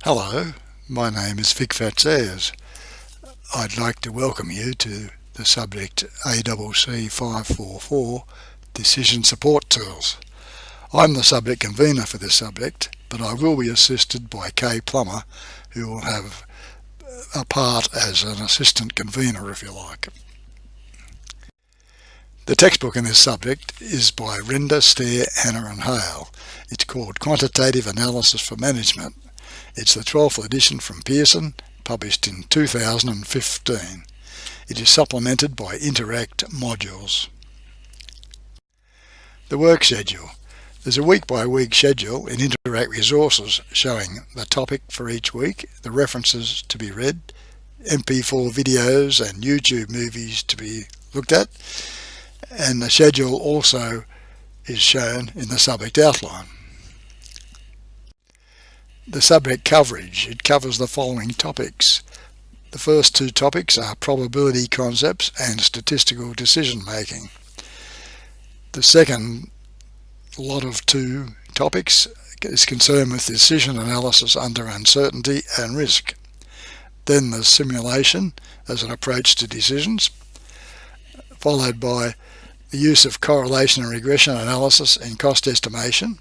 Hello, my name is Fatseas. I'd like to welcome you to the subject ACC544 Decision Support Tools. I'm the subject convener for this subject, but I will be assisted by Kay Plummer, who will have a part as an assistant convener if you like. The textbook in this subject is by Renda, Stair, Anna and Hale. It's called Quantitative Analysis for Management. It's the 12th edition from Pearson, published in 2015. It is supplemented by Interact modules. The work schedule. There's a week-by-week schedule in Interact resources showing the topic for each week, the references to be read, MP4 videos and YouTube movies to be looked at, and the schedule also is shown in the subject outline. The subject coverage. It covers the following topics. The first two topics are probability concepts and statistical decision making. The second lot of two topics is concerned with decision analysis under uncertainty and risk. Then the simulation as an approach to decisions, followed by the use of correlation and regression analysis and cost estimation.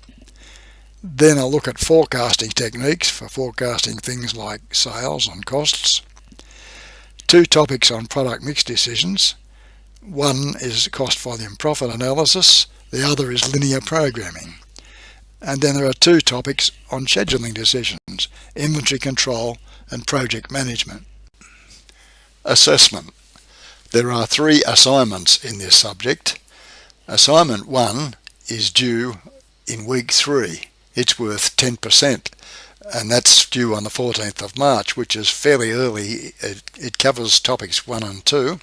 Then a look at forecasting techniques for forecasting things like sales and costs. Two topics on product mix decisions. One is cost volume profit analysis, the other is linear programming. And then there are two topics on scheduling decisions, inventory control and project management. Assessment. There are three assignments in this subject. Assignment 1 is due in week 3. It's worth 10%, and that's due on the 14th of March, which is fairly early. It covers topics 1 and 2,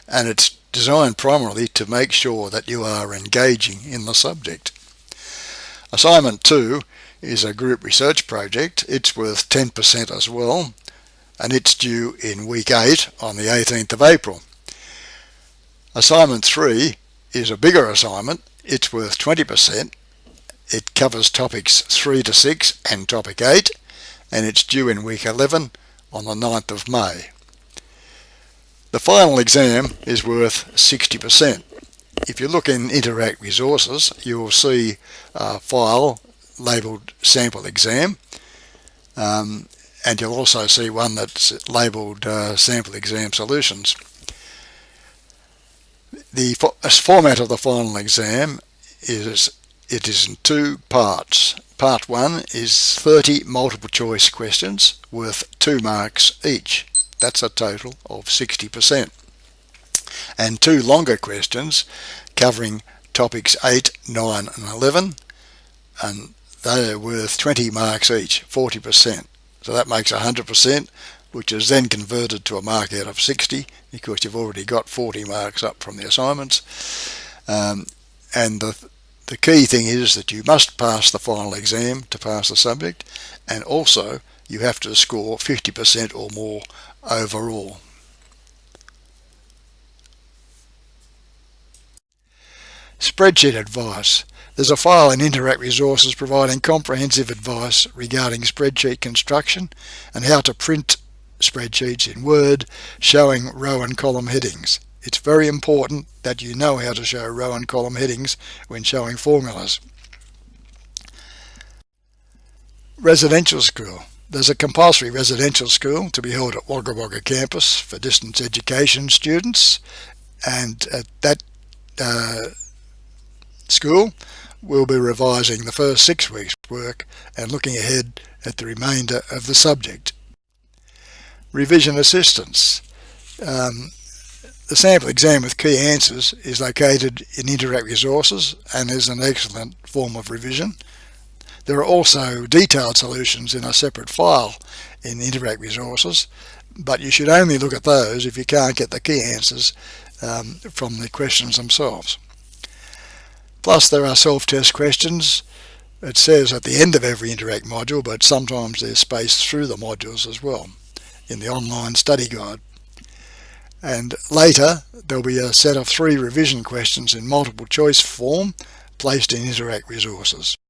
and it's designed primarily to make sure that you are engaging in the subject. Assignment 2 is a group research project. It's worth 10% as well, and it's due in week 8 on the 18th of April. Assignment 3 is a bigger assignment. It's worth 20%. It covers topics 3 to 6 and topic 8, and it's due in week 11 on the 9th of May. The final exam is worth 60%. If you look in Interact resources, you will see a file labelled Sample Exam, and you'll also see one that's labelled Sample Exam Solutions. The format of the final exam is in two parts. Part 1 is 30 multiple choice questions worth 2 marks each. That's a total of 60%. And 2 longer questions covering topics 8, 9 and 11, and they are worth 20 marks each, 40%. So that makes 100%, which is then converted to a mark out of 60 because you've already got 40 marks up from the assignments. And the key thing is that you must pass the final exam to pass the subject, and also you have to score 50% or more overall. Spreadsheet advice. There's a file in Interact resources providing comprehensive advice regarding spreadsheet construction and how to print spreadsheets in Word showing row and column headings. It's very important that you know how to show row and column headings when showing formulas. Residential school. There's a compulsory residential school to be held at Wagga Wagga campus for distance education students, and at that school we'll be revising the first 6 weeks' work and looking ahead at the remainder of the subject. Revision assistance. The sample exam with key answers is located in Interact resources and is an excellent form of revision. There are also detailed solutions in a separate file in Interact resources, but you should only look at those if you can't get the key answers from the questions themselves. Plus there are self-test questions. It says at the end of every Interact module, but sometimes they're spaced through the modules as well in the online study guide. And later there'll be a set of 3 revision questions in multiple choice form placed in Interact resources.